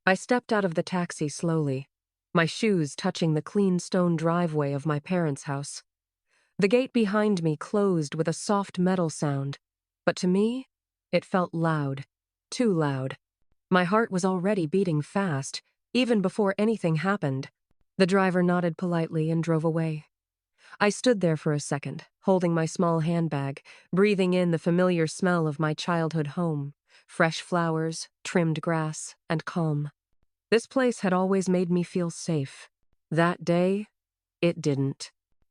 I stepped out of the taxi slowly, my shoes touching the clean stone driveway of my parents' house. The gate behind me closed with a soft metal sound, but to me, it felt loud, too loud. My heart was already beating fast, even before anything happened. The driver nodded politely and drove away. I stood there for a second, holding my small handbag, breathing in the familiar smell of my childhood home, fresh flowers, trimmed grass, and calm. This place had always made me feel safe. That day, it didn't.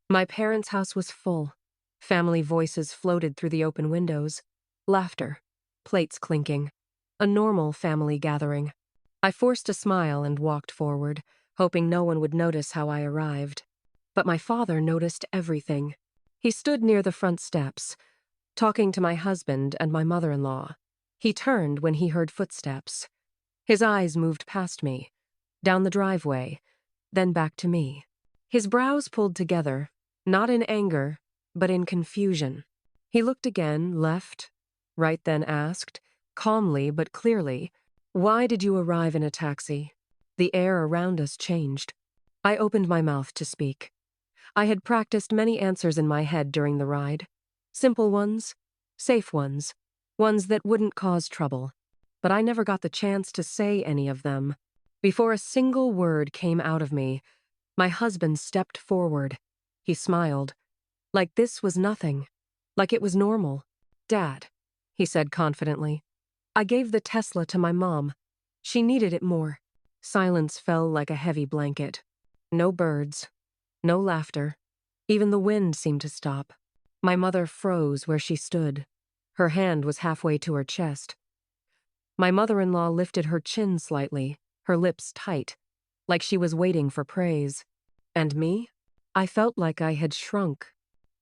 My parents' house was full. Family voices floated through the open windows. Laughter. Plates clinking. A normal family gathering. I forced a smile and walked forward, hoping no one would notice how I arrived. But my father noticed everything. He stood near the front steps, talking to my husband and my mother-in-law. He turned when he heard footsteps. His eyes moved past me, down the driveway, then back to me. His brows pulled together, not in anger, but in confusion. He looked again, left, right, then asked, calmly but clearly, "Why did you arrive in a taxi?" The air around us changed. I opened my mouth to speak. I had practiced many answers in my head during the ride. Simple ones, safe ones, ones that wouldn't cause trouble. But I never got the chance to say any of them. Before a single word came out of me, my husband stepped forward. He smiled. Like this was nothing. Like it was normal. "Dad," he said confidently, "I gave the Tesla to my mom. She needed it more." Silence fell like a heavy blanket. No birds. No laughter. Even the wind seemed to stop. My mother froze where she stood. Her hand was halfway to her chest. My mother-in-law lifted her chin slightly, her lips tight, like she was waiting for praise. And me? I felt like I had shrunk.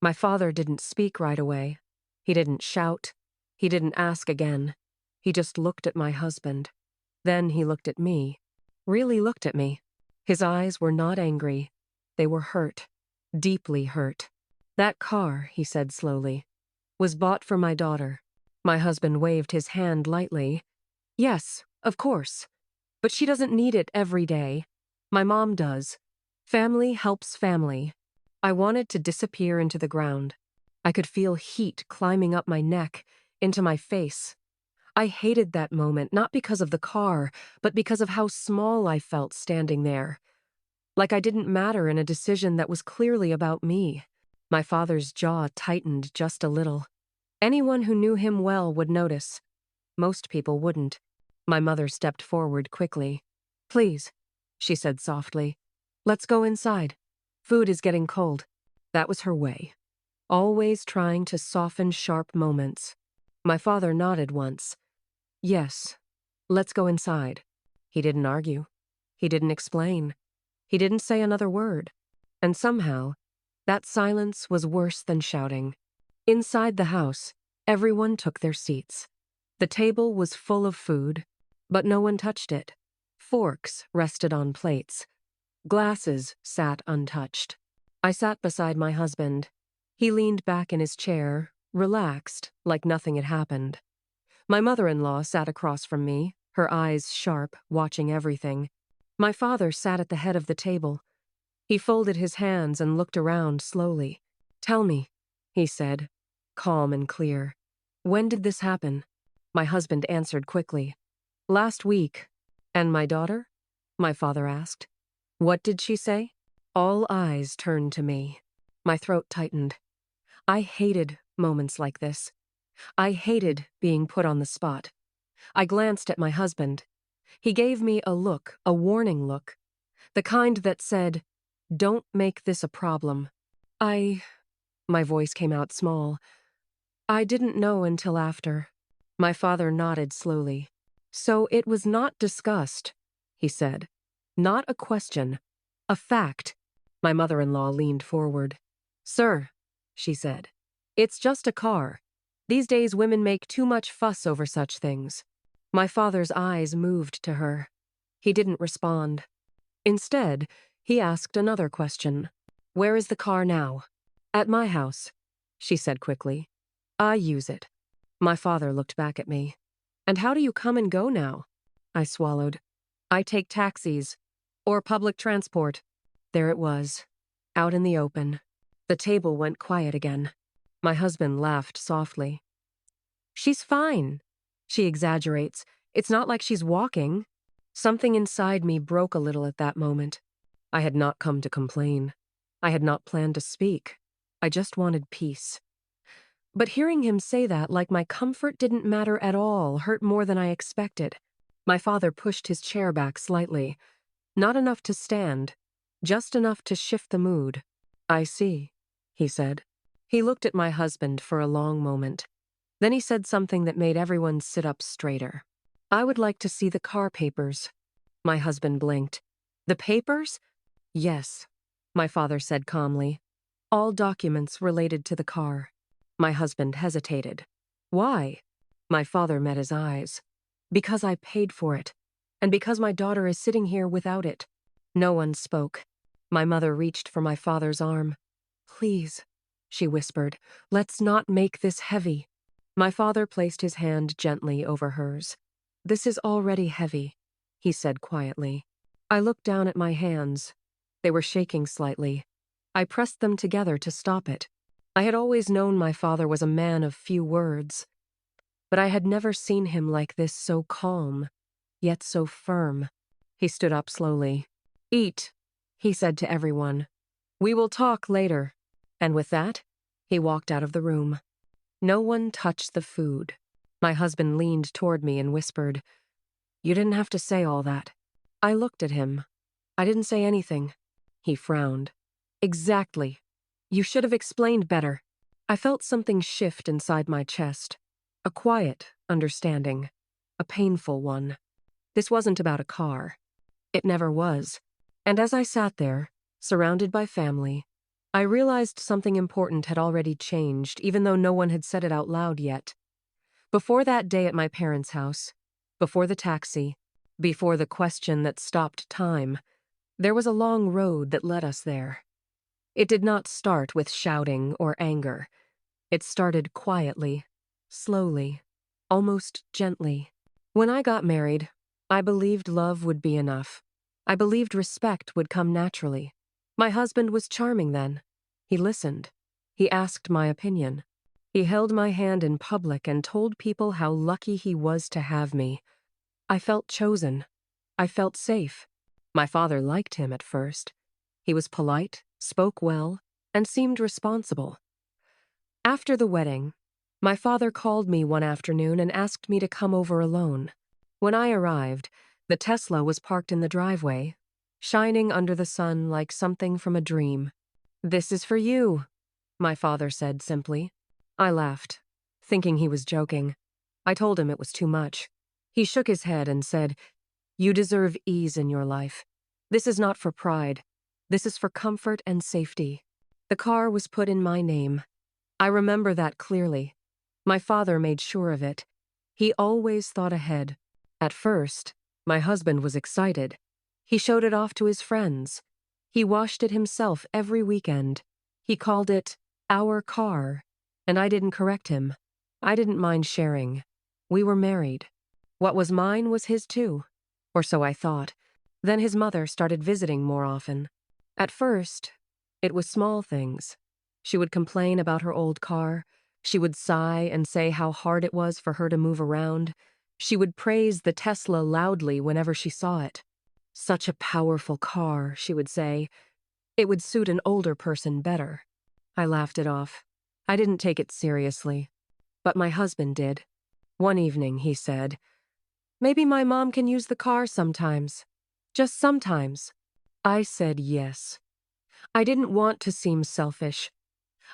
My father didn't speak right away. He didn't shout. He didn't ask again. He just looked at my husband. Then he looked at me. Really looked at me. His eyes were not angry. They were hurt. Deeply hurt. "That car," he said slowly, "was bought for my daughter." My husband waved his hand lightly. "Yes, of course. But she doesn't need it every day. My mom does. Family helps family." I wanted to disappear into the ground. I could feel heat climbing up my neck, into my face. I hated that moment, not because of the car, but because of how small I felt standing there. Like I didn't matter in a decision that was clearly about me. My father's jaw tightened just a little. Anyone who knew him well would notice. Most people wouldn't. My mother stepped forward quickly. "Please," she said softly. "Let's go inside. Food is getting cold." That was her way. Always trying to soften sharp moments. My father nodded once. "Yes, let's go inside." He didn't argue. He didn't explain. He didn't say another word. And somehow, that silence was worse than shouting. Inside the house, everyone took their seats. The table was full of food, but no one touched it. Forks rested on plates. Glasses sat untouched. I sat beside my husband. He leaned back in his chair, relaxed, like nothing had happened. My mother-in-law sat across from me, her eyes sharp, watching everything. My father sat at the head of the table. He folded his hands and looked around slowly. "Tell me," he said, calm and clear. "When did this happen?" My husband answered quickly. "Last week." "And my daughter?" my father asked. "What did she say?" All eyes turned to me. My throat tightened. I hated moments like this. I hated being put on the spot. I glanced at my husband. He gave me a look, a warning look. The kind that said, "Don't make this a problem." My voice came out small. "I didn't know until after." My father nodded slowly. "So it was not discussed," he said. "Not a question. A fact." My mother-in-law leaned forward. "Sir," she said, "it's just a car. These days women make too much fuss over such things." My father's eyes moved to her. He didn't respond. Instead, he asked another question. "Where is the car now?" "At my house," she said quickly. "I use it." My father looked back at me. "And how do you come and go now?" I swallowed. I take taxis. Or public transport. There it was. Out in the open. The table went quiet again. My husband laughed softly. She's fine. She exaggerates. It's not like she's walking. Something inside me broke a little at that moment. I had not come to complain. I had not planned to speak. I just wanted peace. But hearing him say that, like my comfort didn't matter at all, hurt more than I expected. My father pushed his chair back slightly. Not enough to stand, just enough to shift the mood. I see, he said. He looked at my husband for a long moment. Then he said something that made everyone sit up straighter. I would like to see the car papers. My husband blinked. The papers? Yes, my father said calmly. All documents related to the car. My husband hesitated. Why? My father met his eyes. Because I paid for it. And because my daughter is sitting here without it. No one spoke. My mother reached for my father's arm. Please, she whispered, let's not make this heavy. My father placed his hand gently over hers. This is already heavy, he said quietly. I looked down at my hands. They were shaking slightly. I pressed them together to stop it. I had always known my father was a man of few words. But I had never seen him like this, so calm, yet so firm. He stood up slowly. Eat, he said to everyone. We will talk later. And with that, he walked out of the room. No one touched the food. My husband leaned toward me and whispered, You didn't have to say all that. I looked at him. I didn't say anything. He frowned. Exactly. You should have explained better. I felt something shift inside my chest. A quiet understanding. A painful one. This wasn't about a car. It never was. And as I sat there, surrounded by family, I realized something important had already changed, even though no one had said it out loud yet. Before that day at my parents' house, before the taxi, before the question that stopped time, there was a long road that led us there. It did not start with shouting or anger. It started quietly, slowly, almost gently. When I got married, I believed love would be enough. I believed respect would come naturally. My husband was charming then. He listened. He asked my opinion. He held my hand in public and told people how lucky he was to have me. I felt chosen. I felt safe. My father liked him at first. He was polite, spoke well, and seemed responsible. After the wedding, my father called me one afternoon and asked me to come over alone. When I arrived, the Tesla was parked in the driveway, shining under the sun like something from a dream. This is for you, my father said simply. I laughed, thinking he was joking. I told him it was too much. He shook his head and said, You deserve ease in your life. This is not for pride. This is for comfort and safety. The car was put in my name. I remember that clearly. My father made sure of it. He always thought ahead. At first, my husband was excited. He showed it off to his friends. He washed it himself every weekend. He called it our car, and I didn't correct him. I didn't mind sharing. We were married. What was mine was his too, or so I thought. Then his mother started visiting more often. At first, it was small things. She would complain about her old car. She would sigh and say how hard it was for her to move around. She would praise the Tesla loudly whenever she saw it. Such a powerful car, she would say. It would suit an older person better. I laughed it off. I didn't take it seriously. But my husband did. One evening, he said, Maybe my mom can use the car sometimes. Just sometimes. I said yes. I didn't want to seem selfish.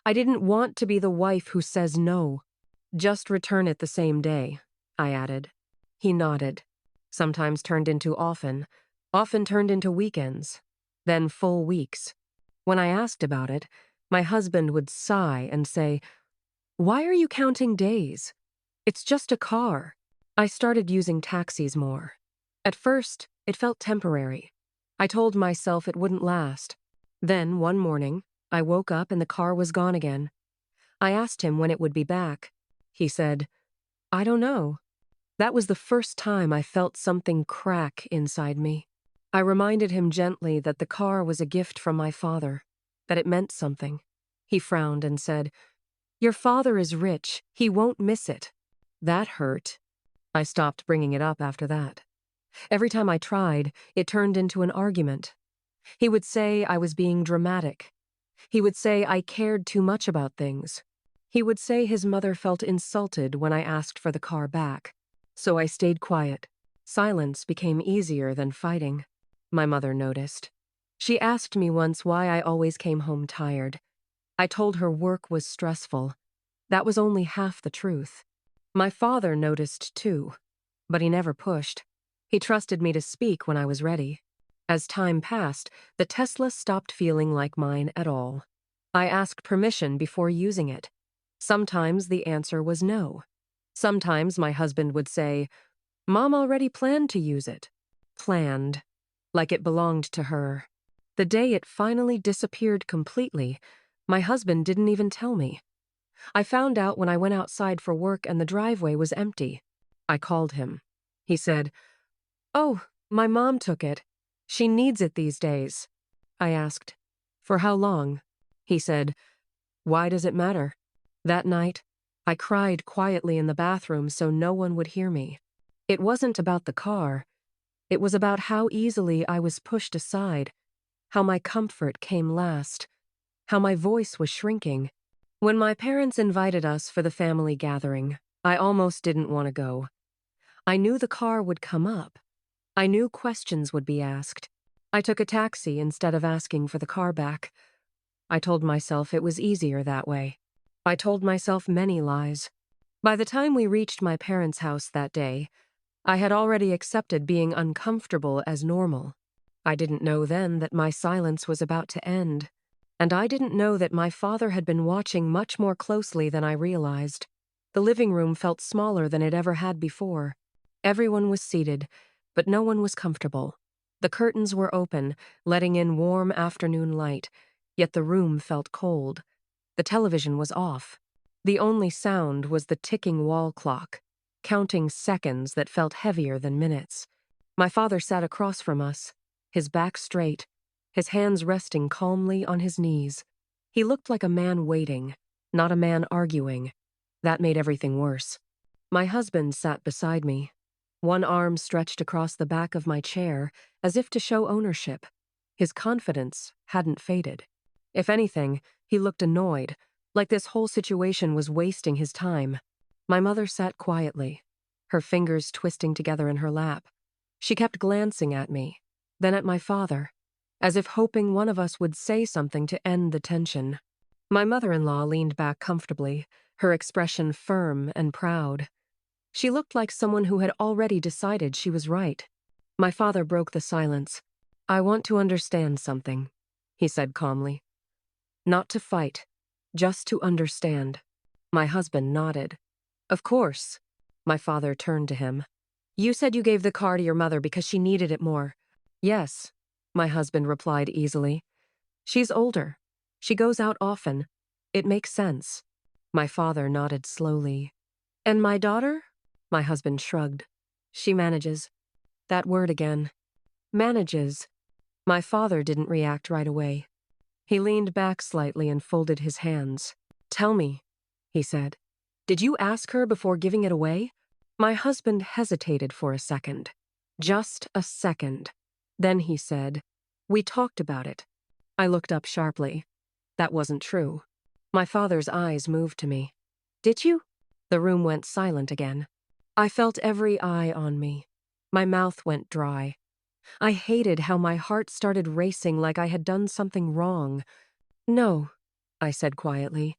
I didn't want to be the wife who says no. Just return it the same day, I added. He nodded. Sometimes turned into often turned into weekends, then full weeks. When I asked about it, my husband would sigh and say, Why are you counting days? It's just a car. I started using taxis more. At first, it felt temporary. I told myself it wouldn't last. Then, one morning, I woke up and the car was gone again. I asked him when it would be back. He said, I don't know. That was the first time I felt something crack inside me. I reminded him gently that the car was a gift from my father, that it meant something. He frowned and said, "Your father is rich. He won't miss it." That hurt. I stopped bringing it up after that. Every time I tried, it turned into an argument. He would say I was being dramatic. He would say I cared too much about things. He would say his mother felt insulted when I asked for the car back. So I stayed quiet. Silence became easier than fighting. My mother noticed. She asked me once why I always came home tired. I told her work was stressful. That was only half the truth. My father noticed too, but he never pushed. He trusted me to speak when I was ready. As time passed, the Tesla stopped feeling like mine at all. I asked permission before using it. Sometimes the answer was no. Sometimes my husband would say, "Mom already planned to use it." Planned. Like it belonged to her. The day it finally disappeared completely, my husband didn't even tell me. I found out when I went outside for work and the driveway was empty. I called him. He said, "Oh, my mom took it. She needs it these days." I asked, "For how long?" He said, "Why does it matter?" That night, I cried quietly in the bathroom so no one would hear me. It wasn't about the car. It was about how easily I was pushed aside, how my comfort came last, how my voice was shrinking. When my parents invited us for the family gathering, I almost didn't want to go. I knew the car would come up. I knew questions would be asked. I took a taxi instead of asking for the car back. I told myself it was easier that way. I told myself many lies. By the time we reached my parents' house that day, I had already accepted being uncomfortable as normal. I didn't know then that my silence was about to end. And I didn't know that my father had been watching much more closely than I realized. The living room felt smaller than it ever had before. Everyone was seated, but no one was comfortable. The curtains were open, letting in warm afternoon light, yet the room felt cold. The television was off. The only sound was the ticking wall clock, counting seconds that felt heavier than minutes. My father sat across from us, his back straight, his hands resting calmly on his knees. He looked like a man waiting, not a man arguing. That made everything worse. My husband sat beside me, one arm stretched across the back of my chair, as if to show ownership. His confidence hadn't faded. If anything, he looked annoyed, like this whole situation was wasting his time. My mother sat quietly, her fingers twisting together in her lap. She kept glancing at me, then at my father, as if hoping one of us would say something to end the tension. My mother-in-law leaned back comfortably, her expression firm and proud. She looked like someone who had already decided she was right. My father broke the silence. "I want to understand something," he said calmly. "Not to fight, just to understand." My husband nodded. "Of course." My father turned to him. "You said you gave the car to your mother because she needed it more." "Yes," my husband replied easily. "She's older. She goes out often. It makes sense." My father nodded slowly. "And my daughter?" My husband shrugged. "She manages." That word again. Manages. My father didn't react right away. He leaned back slightly and folded his hands. "Tell me," he said. "Did you ask her before giving it away?" My husband hesitated for a second. Just a second. Then he said, "We talked about it." I looked up sharply. That wasn't true. My father's eyes moved to me. "Did you?" The room went silent again. I felt every eye on me. My mouth went dry. I hated how my heart started racing like I had done something wrong. "No," I said quietly.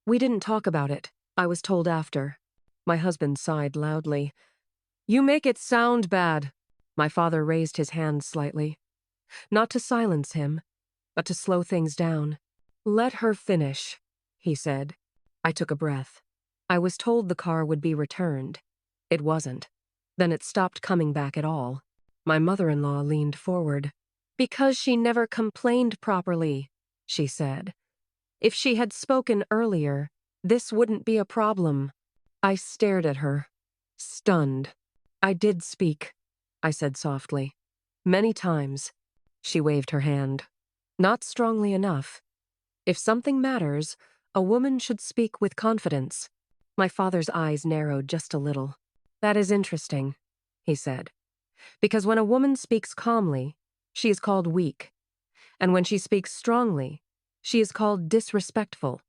"We didn't talk about it. I was told after." My husband sighed loudly. "You make it sound bad." My father raised his hand slightly. Not to silence him, but to slow things down. "Let her finish," he said. I took a breath. I was told the car would be returned. It wasn't. Then it stopped coming back at all. My mother-in-law leaned forward. "Because she never complained properly," she said. "If she had spoken earlier, this wouldn't be a problem." I stared at her, stunned. I did speak, I said softly. Many times. She waved her hand. Not strongly enough. If something matters, a woman should speak with confidence. My father's eyes narrowed just a little. That is interesting, he said. Because when a woman speaks calmly, she is called weak. And when she speaks strongly, she is called disrespectful.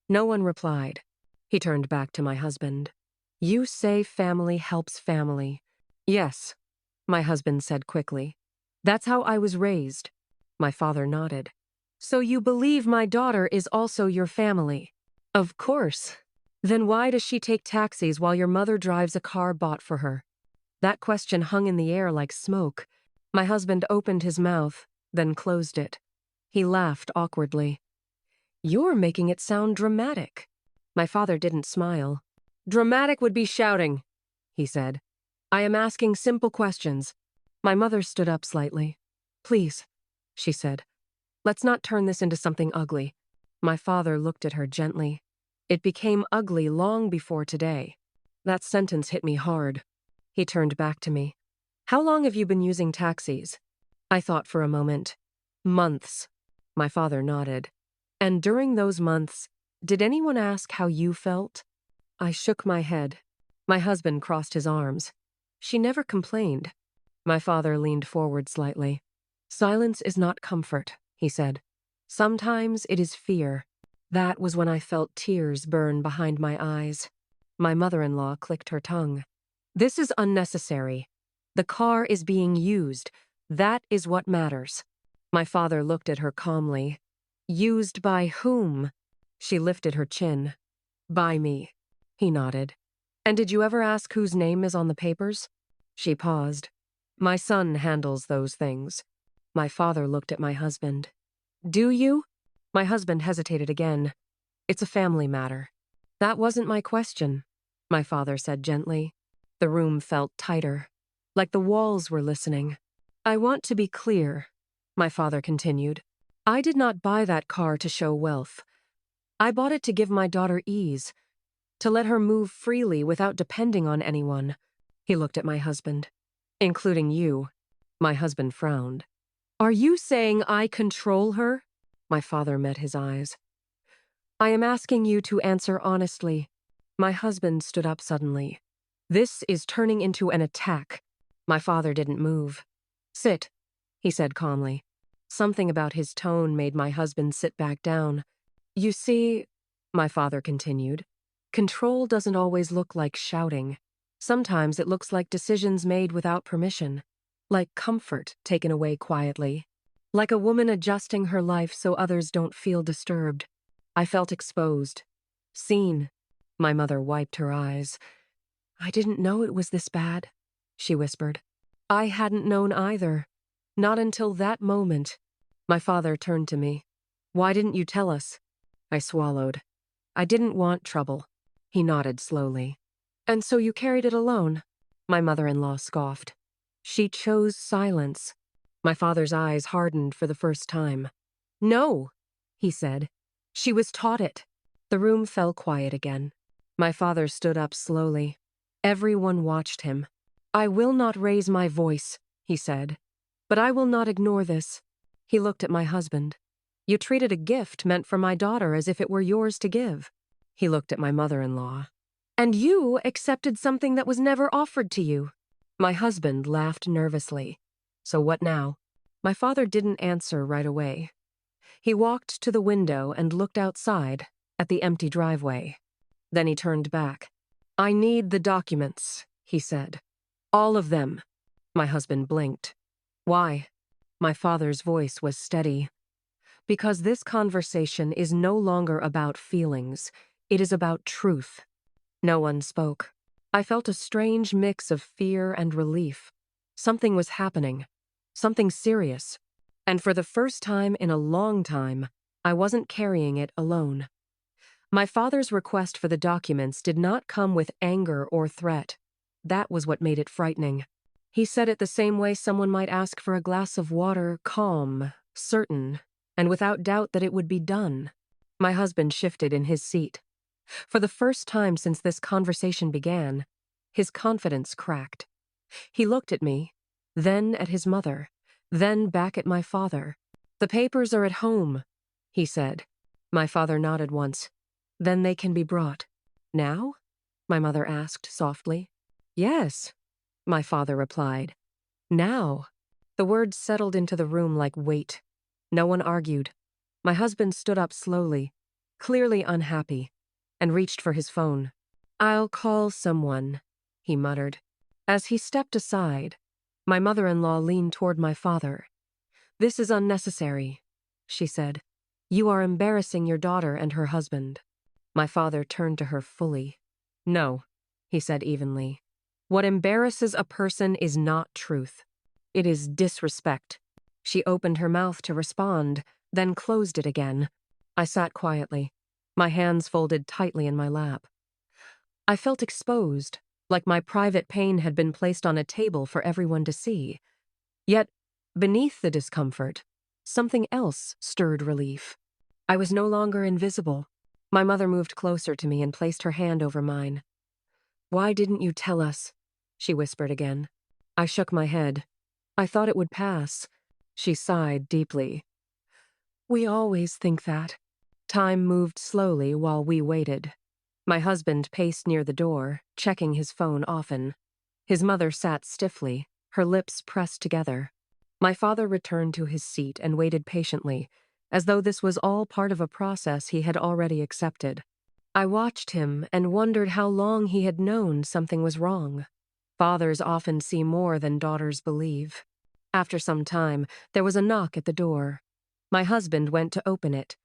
No one replied. He turned back to my husband. You say family helps family. Yes, my husband said quickly. That's how I was raised. My father nodded. So you believe my daughter is also your family? Of course. Then why does she take taxis while your mother drives a car bought for her? That question hung in the air like smoke. My husband opened his mouth, then closed it. He laughed awkwardly. You're making it sound dramatic. My father didn't smile. Dramatic would be shouting, he said. I am asking simple questions. My mother stood up slightly. Please, she said. Let's not turn this into something ugly. My father looked at her gently. It became ugly long before today. That sentence hit me hard. He turned back to me. How long have you been using taxis? I thought for a moment. Months. My father nodded. And during those months, did anyone ask how you felt? I shook my head. My husband crossed his arms. She never complained. My father leaned forward slightly. Silence is not comfort, he said. Sometimes it is fear. That was when I felt tears burn behind my eyes. My mother-in-law clicked her tongue. This is unnecessary. The car is being used. That is what matters. My father looked at her calmly. Used by whom? She lifted her chin. By me. He nodded. And did you ever ask whose name is on the papers? She paused. My son handles those things. My father looked at my husband. Do you? My husband hesitated again. It's a family matter. That wasn't my question, my father said gently. The room felt tighter, like the walls were listening. I want to be clear, my father continued. I did not buy that car to show wealth. I bought it to give my daughter ease, to let her move freely without depending on anyone. He looked at my husband. Including you. My husband frowned. Are you saying I control her? My father met his eyes. I am asking you to answer honestly. My husband stood up suddenly. This is turning into an attack. My father didn't move. Sit, he said calmly. Something about his tone made my husband sit back down. You see, my father continued, control doesn't always look like shouting. Sometimes it looks like decisions made without permission, like comfort taken away quietly, like a woman adjusting her life so others don't feel disturbed. I felt exposed, seen. My mother wiped her eyes. I didn't know it was this bad, she whispered. I hadn't known either. Not until that moment. My father turned to me. Why didn't you tell us? I swallowed. I didn't want trouble. He nodded slowly. And so you carried it alone? My mother-in-law scoffed. She chose silence. My father's eyes hardened for the first time. No, he said. She was taught it. The room fell quiet again. My father stood up slowly. Everyone watched him. I will not raise my voice, he said. But I will not ignore this. He looked at my husband. You treated a gift meant for my daughter as if it were yours to give. He looked at my mother-in-law. And you accepted something that was never offered to you. My husband laughed nervously. So what now? My father didn't answer right away. He walked to the window and looked outside at the empty driveway. Then he turned back. I need the documents, he said. All of them. My husband blinked. Why? My father's voice was steady. Because this conversation is no longer about feelings. It is about truth. No one spoke. I felt a strange mix of fear and relief. Something was happening. Something serious. And for the first time in a long time, I wasn't carrying it alone. My father's request for the documents did not come with anger or threat. That was what made it frightening. He said it the same way someone might ask for a glass of water, calm, certain, and without doubt that it would be done. My husband shifted in his seat. For the first time since this conversation began, his confidence cracked. He looked at me, then at his mother, then back at my father. "The papers are at home," he said. My father nodded once. "Then they can be brought." "Now?" my mother asked softly. "Yes," my father replied. "Now." The words settled into the room like weight. No one argued. My husband stood up slowly, clearly unhappy, and reached for his phone. "I'll call someone," he muttered. As he stepped aside, my mother-in-law leaned toward my father. "This is unnecessary," she said. "You are embarrassing your daughter and her husband." My father turned to her fully. "No," he said evenly. "What embarrasses a person is not truth. It is disrespect." She opened her mouth to respond, then closed it again. I sat quietly, my hands folded tightly in my lap. I felt exposed, like my private pain had been placed on a table for everyone to see. Yet, beneath the discomfort, something else stirred relief. I was no longer invisible. My mother moved closer to me and placed her hand over mine. "Why didn't you tell us?" she whispered again. I shook my head. "I thought it would pass." She sighed deeply. "We always think that." Time moved slowly while we waited. My husband paced near the door, checking his phone often. His mother sat stiffly, her lips pressed together. My father returned to his seat and waited patiently, as though this was all part of a process he had already accepted. I watched him and wondered how long he had known something was wrong. Fathers often see more than daughters believe. After some time, there was a knock at the door. My husband went to open it.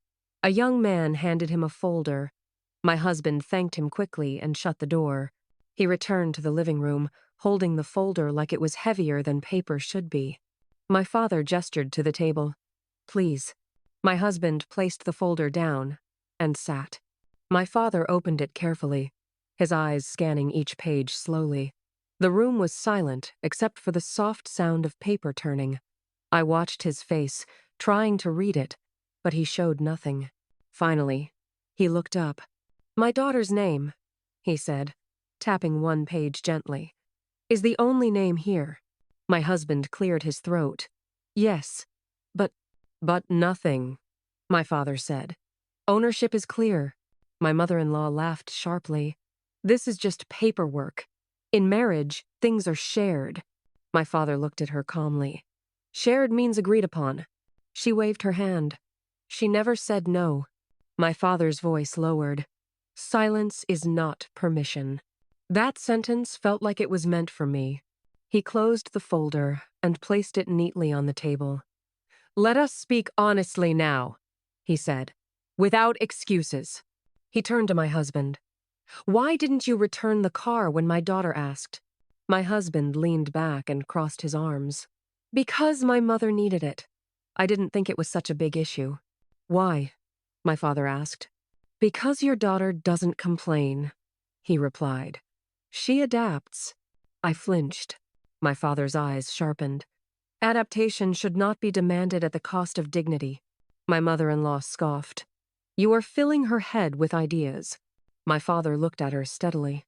A young man handed him a folder. My husband thanked him quickly and shut the door. He returned to the living room, holding the folder like it was heavier than paper should be. My father gestured to the table. "Please." My husband placed the folder down and sat. My father opened it carefully, his eyes scanning each page slowly. The room was silent except for the soft sound of paper turning. I watched his face, trying to read it, but he showed nothing. Finally, he looked up. "My daughter's name," he said, tapping one page gently, "is the only name here." My husband cleared his throat. "Yes, but nothing," my father said. "Ownership is clear." My mother-in-law laughed sharply. "This is just paperwork. In marriage, things are shared." My father looked at her calmly. "Shared means agreed upon." She waved her hand. "She never said no." My father's voice lowered. "Silence is not permission." That sentence felt like it was meant for me. He closed the folder and placed it neatly on the table. "Let us speak honestly now," he said, "without excuses." He turned to my husband. "Why didn't you return the car when my daughter asked?" My husband leaned back and crossed his arms. "Because my mother needed it. I didn't think it was such a big issue." "Why?" my father asked. "Because your daughter doesn't complain," he replied. "She adapts." I flinched. My father's eyes sharpened. "Adaptation should not be demanded at the cost of dignity." My mother-in-law scoffed. "You are filling her head with ideas." My father looked at her steadily.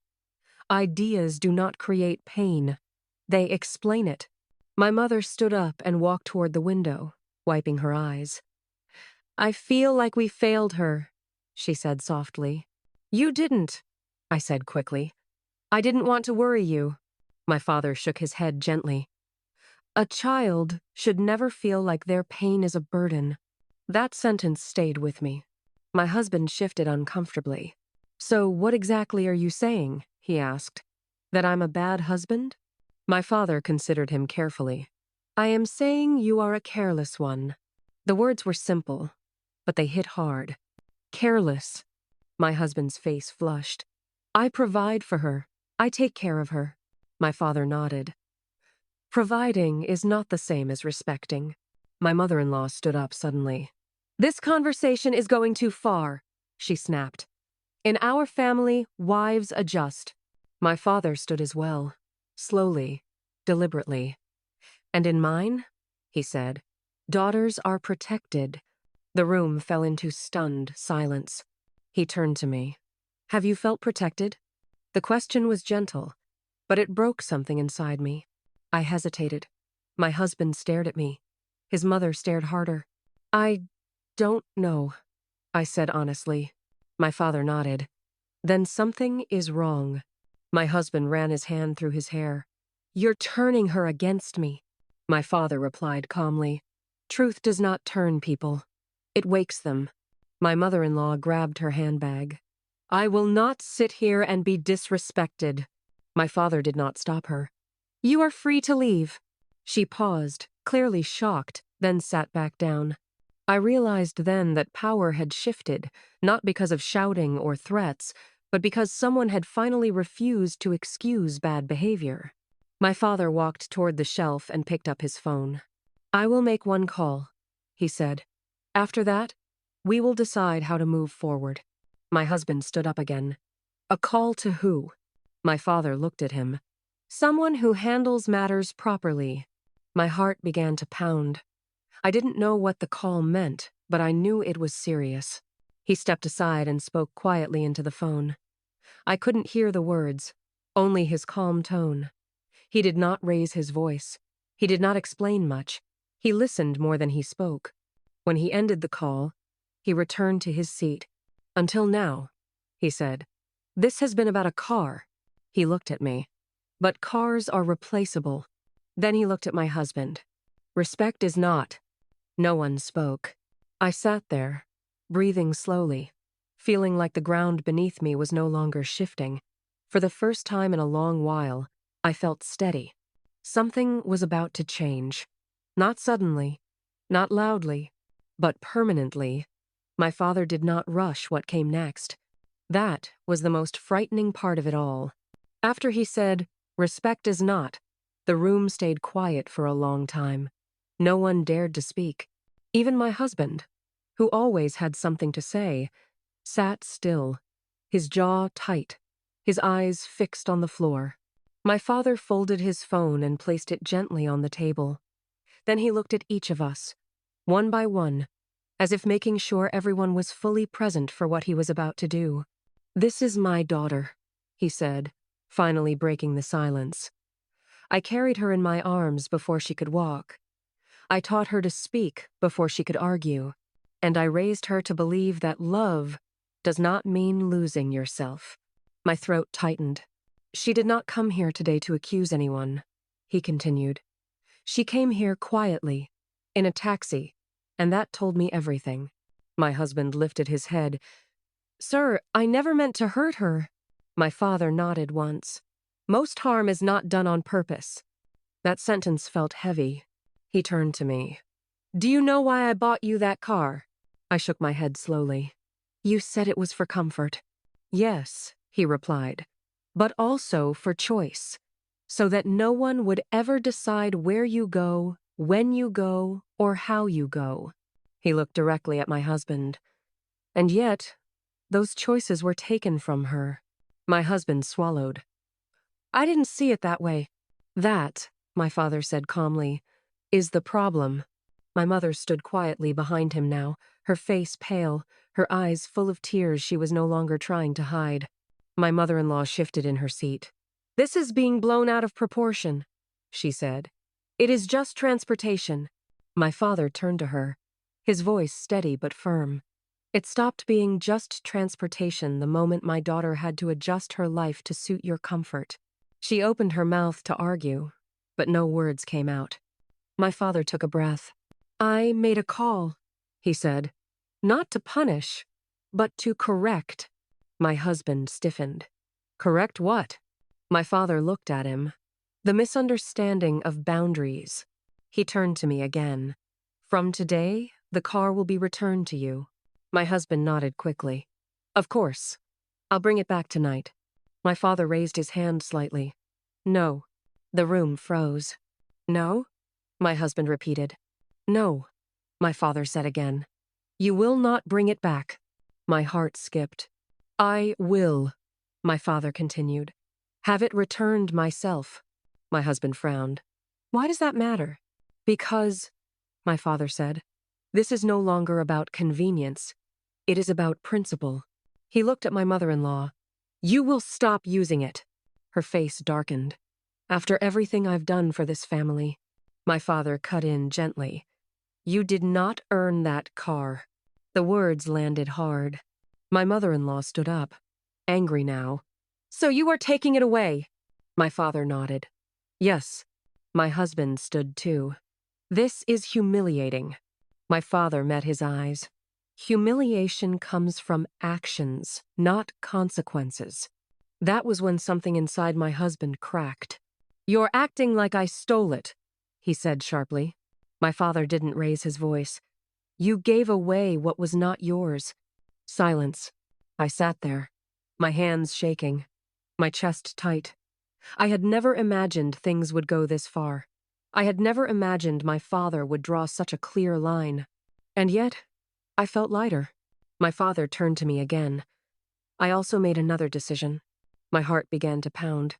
"Ideas do not create pain. They explain it." My mother stood up and walked toward the window, wiping her eyes. "I feel like we failed her," she said softly. "You didn't," I said quickly. "I didn't want to worry you." My father shook his head gently. "A child should never feel like their pain is a burden." That sentence stayed with me. My husband shifted uncomfortably. "So what exactly are you saying?" he asked. "That I'm a bad husband?" My father considered him carefully. "I am saying you are a careless one." The words were simple, but they hit hard. "Careless." My husband's face flushed. "I provide for her. I take care of her." My father nodded. "Providing is not the same as respecting." My mother-in-law stood up suddenly. "This conversation is going too far," she snapped. "In our family, wives adjust." My father stood as well, slowly, deliberately. "And in mine," he said, "daughters are protected." The room fell into stunned silence. He turned to me. "Have you felt protected?" The question was gentle, but it broke something inside me. I hesitated. My husband stared at me. His mother stared harder. I don't know, I said honestly. My father nodded. Then something is wrong. My husband ran his hand through his hair. You're turning her against me. My father replied calmly. Truth does not turn people. It wakes them. My mother-in-law grabbed her handbag. I will not sit here and be disrespected. My father did not stop her. You are free to leave. She paused, clearly shocked, then sat back down. I realized then that power had shifted, not because of shouting or threats, but because someone had finally refused to excuse bad behavior. My father walked toward the shelf and picked up his phone. I will make one call, he said. After that, we will decide how to move forward. My husband stood up again. A call to who? My father looked at him. Someone who handles matters properly. My heart began to pound. I didn't know what the call meant, but I knew it was serious. He stepped aside and spoke quietly into the phone. I couldn't hear the words, only his calm tone. He did not raise his voice. He did not explain much. He listened more than he spoke. When he ended the call, he returned to his seat. Until now, he said, this has been about a car. He looked at me. But cars are replaceable. Then he looked at my husband. Respect is not. No one spoke. I sat there, breathing slowly, feeling like the ground beneath me was no longer shifting. For the first time in a long while, I felt steady. Something was about to change. Not suddenly, not loudly, but permanently. My father did not rush what came next. That was the most frightening part of it all. After he said, respect is not, the room stayed quiet for a long time. No one dared to speak. Even my husband, who always had something to say, sat still, his jaw tight, his eyes fixed on the floor. My father folded his phone and placed it gently on the table. Then he looked at each of us, one by one, as if making sure everyone was fully present for what he was about to do. This is my daughter, he said, finally breaking the silence. I carried her in my arms before she could walk. I taught her to speak before she could argue, and I raised her to believe that love does not mean losing yourself. My throat tightened. She did not come here today to accuse anyone, he continued. She came here quietly, in a taxi, and that told me everything. My husband lifted his head. Sir, I never meant to hurt her. My father nodded once. Most harm is not done on purpose. That sentence felt heavy. He turned to me. Do you know why I bought you that car? I shook my head slowly. You said it was for comfort. Yes, he replied, but also for choice, so that no one would ever decide where you go, when you go, or how you go. He looked directly at my husband. And yet, those choices were taken from her. My husband swallowed. I didn't see it that way. That, my father said calmly, is the problem. My mother stood quietly behind him now, her face pale, her eyes full of tears she was no longer trying to hide. My mother-in-law shifted in her seat. This is being blown out of proportion, she said. It is just transportation. My father turned to her, his voice steady but firm. It stopped being just transportation the moment my daughter had to adjust her life to suit your comfort. She opened her mouth to argue, but no words came out. My father took a breath. I made a call, he said. Not to punish, but to correct. My husband stiffened. Correct what? My father looked at him. The misunderstanding of boundaries. He turned to me again. From today, the car will be returned to you. My husband nodded quickly. Of course. I'll bring it back tonight. My father raised his hand slightly. No. The room froze. No? My husband repeated. No, my father said again. You will not bring it back. My heart skipped. I will, my father continued. Have it returned myself. My husband frowned. Why does that matter? Because, my father said, this is no longer about convenience. It is about principle. He looked at my mother-in-law. You will stop using it. Her face darkened. After everything I've done for this family, my father cut in gently. You did not earn that car. The words landed hard. My mother-in-law stood up, angry now. So you are taking it away? My father nodded. Yes. My husband stood too. This is humiliating. My father met his eyes. Humiliation comes from actions, not consequences. That was when something inside my husband cracked. You're acting like I stole it, he said sharply. My father didn't raise his voice. You gave away what was not yours. Silence. I sat there, my hands shaking, my chest tight. I had never imagined things would go this far. I had never imagined my father would draw such a clear line. And yet, I felt lighter. My father turned to me again. I also made another decision. My heart began to pound.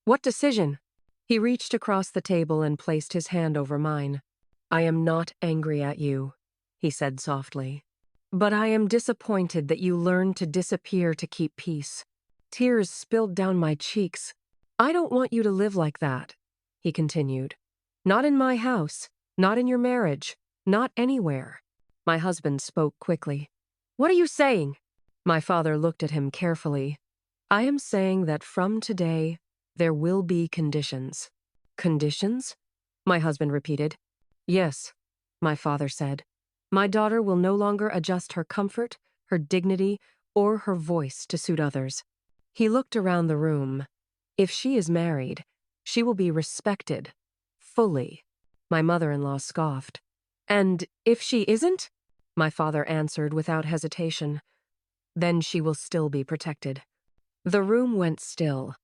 What decision? He reached across the table and placed his hand over mine. I am not angry at you, he said softly. But I am disappointed that you learned to disappear to keep peace. Tears spilled down my cheeks. I don't want you to live like that, he continued. Not in my house, not in your marriage, not anywhere. My husband spoke quickly. What are you saying? My father looked at him carefully. I am saying that from today, there will be conditions. Conditions? My husband repeated. Yes, my father said. My daughter will no longer adjust her comfort, her dignity, or her voice to suit others. He looked around the room. If she is married, she will be respected. Fully. My mother-in-law scoffed. And if she isn't? My father answered without hesitation. Then she will still be protected. The room went still.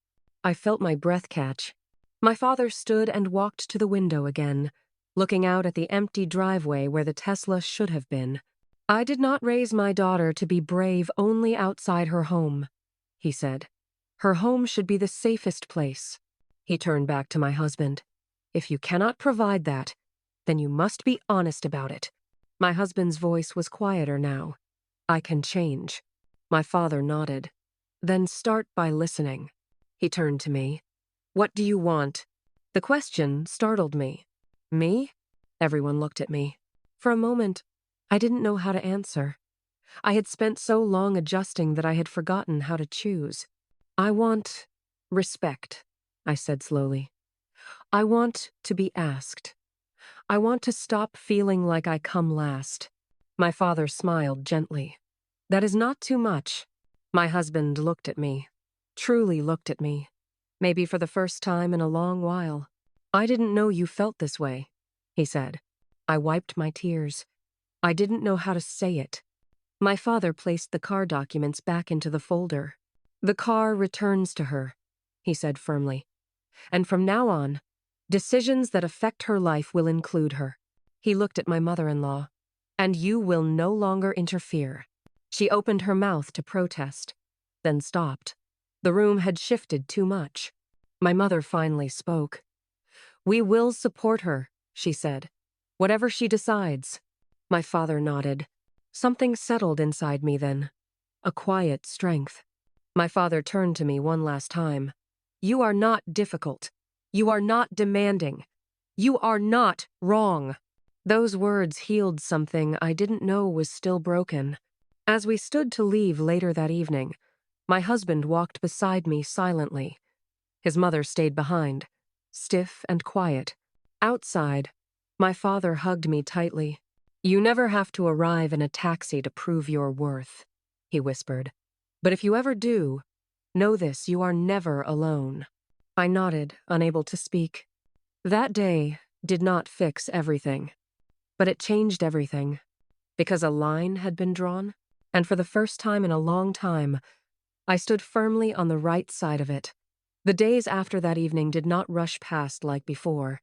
I felt my breath catch. My father stood and walked to the window again, looking out at the empty driveway where the Tesla should have been. I did not raise my daughter to be brave only outside her home, he said. Her home should be the safest place. He turned back to my husband. If you cannot provide that, then you must be honest about it. My husband's voice was quieter now. I can change. My father nodded. Then start by listening. He turned to me. What do you want? The question startled me. Me? Everyone looked at me. For a moment, I didn't know how to answer. I had spent so long adjusting that I had forgotten how to choose. I want respect, I said slowly. I want to be asked. I want to stop feeling like I come last. My father smiled gently. That is not too much. My husband looked at me, truly looked at me, maybe for the first time in a long while. I didn't know you felt this way, he said. I wiped my tears. I didn't know how to say it. My father placed the car documents back into the folder. The car returns to her, he said firmly. And from now on, decisions that affect her life will include her. He looked at my mother-in-law. And you will no longer interfere. She opened her mouth to protest, then stopped. The room had shifted too much. My mother finally spoke. We will support her, she said. Whatever she decides. My father nodded. Something settled inside me then. A quiet strength. My father turned to me one last time. You are not difficult. You are not demanding. You are not wrong. Those words healed something I didn't know was still broken. As we stood to leave later that evening, my husband walked beside me silently. His mother stayed behind, stiff and quiet. Outside, my father hugged me tightly. You never have to arrive in a taxi to prove your worth, he whispered. But if you ever do, know this, you are never alone. I nodded, unable to speak. That day did not fix everything, but it changed everything, because a line had been drawn, and for the first time in a long time, I stood firmly on the right side of it. The days after that evening did not rush past like before.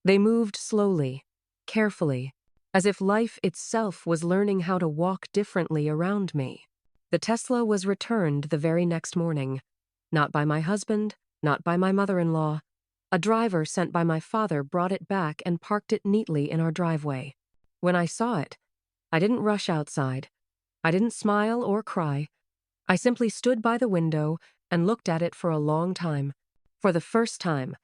They moved slowly, carefully, as if life itself was learning how to walk differently around me. The Tesla was returned the very next morning, not by my husband, not by my mother-in-law. A driver sent by my father brought it back and parked it neatly in our driveway. When I saw it, I didn't rush outside. I didn't smile or cry. I simply stood by the window and looked at it for a long time. For the first time,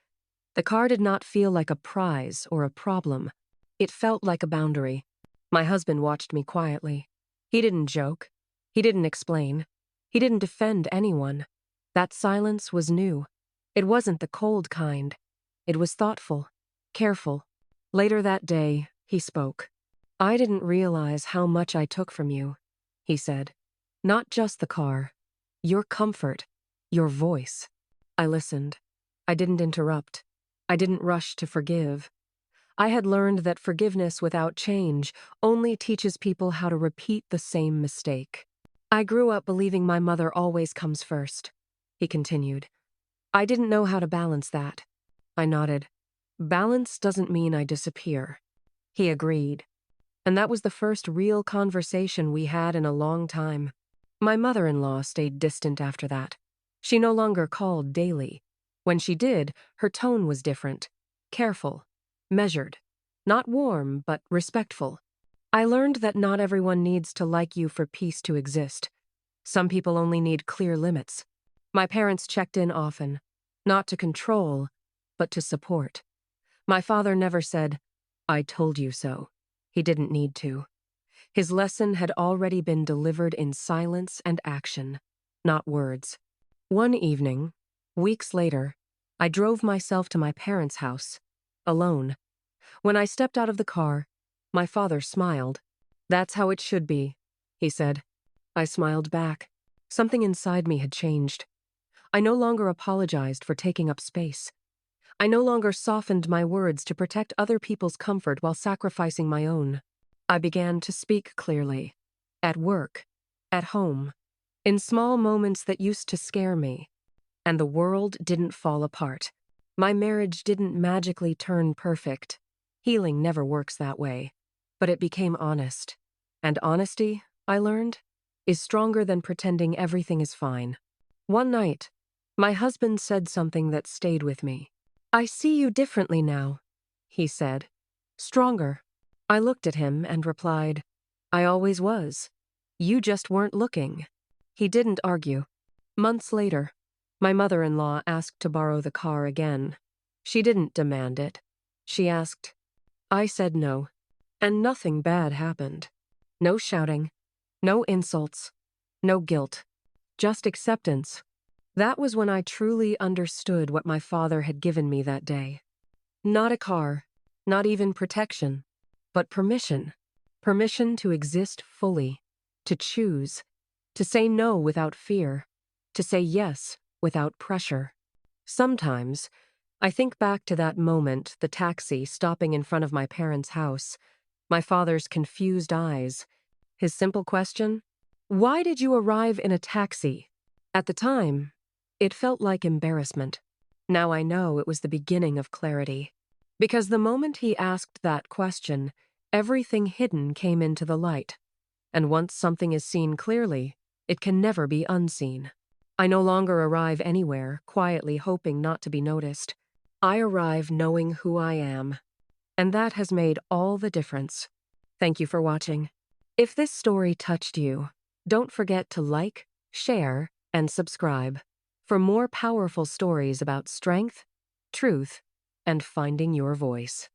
The car did not feel like a prize or a problem. It felt like a boundary. My husband watched me quietly. He didn't joke. He didn't explain. He didn't defend anyone. That silence was new. It wasn't the cold kind. It was thoughtful, careful. Later that day, he spoke. "I didn't realize how much I took from you," he said. "Not just the car. Your comfort. Your voice." I listened. I didn't interrupt. I didn't rush to forgive. I had learned that forgiveness without change only teaches people how to repeat the same mistake. "I grew up believing my mother always comes first," he continued. "I didn't know how to balance that." I nodded. "Balance doesn't mean I disappear." He agreed. And that was the first real conversation we had in a long time. My mother-in-law stayed distant after that. She no longer called daily. When she did, her tone was different. Careful. Measured. Not warm, but respectful. I learned that not everyone needs to like you for peace to exist. Some people only need clear limits. My parents checked in often. Not to control, but to support. My father never said, "I told you so." He didn't need to. His lesson had already been delivered in silence and action, not words. One evening, weeks later, I drove myself to my parents' house, alone. When I stepped out of the car, my father smiled. "That's how it should be," he said. I smiled back. Something inside me had changed. I no longer apologized for taking up space. I no longer softened my words to protect other people's comfort while sacrificing my own. I began to speak clearly. At work. At home. In small moments that used to scare me. And the world didn't fall apart. My marriage didn't magically turn perfect. Healing never works that way. But it became honest. And honesty, I learned, is stronger than pretending everything is fine. One night, my husband said something that stayed with me. "I see you differently now," he said. "Stronger." I looked at him and replied, "I always was. You just weren't looking." He didn't argue. Months later, my mother-in-law asked to borrow the car again. She didn't demand it. She asked. I said no. And nothing bad happened. No shouting. No insults. No guilt. Just acceptance. That was when I truly understood what my father had given me that day. Not a car. Not even protection. But permission. Permission to exist fully. To choose. To say no without fear. To say yes without pressure. Sometimes, I think back to that moment, the taxi stopping in front of my parents' house, my father's confused eyes, his simple question, "Why did you arrive in a taxi?" At the time, it felt like embarrassment. Now I know it was the beginning of clarity. Because the moment he asked that question, everything hidden came into the light. And once something is seen clearly, it can never be unseen. I no longer arrive anywhere, quietly hoping not to be noticed. I arrive knowing who I am. And that has made all the difference. Thank you for watching. If this story touched you, don't forget to like, share, and subscribe for more powerful stories about strength, truth, and finding your voice.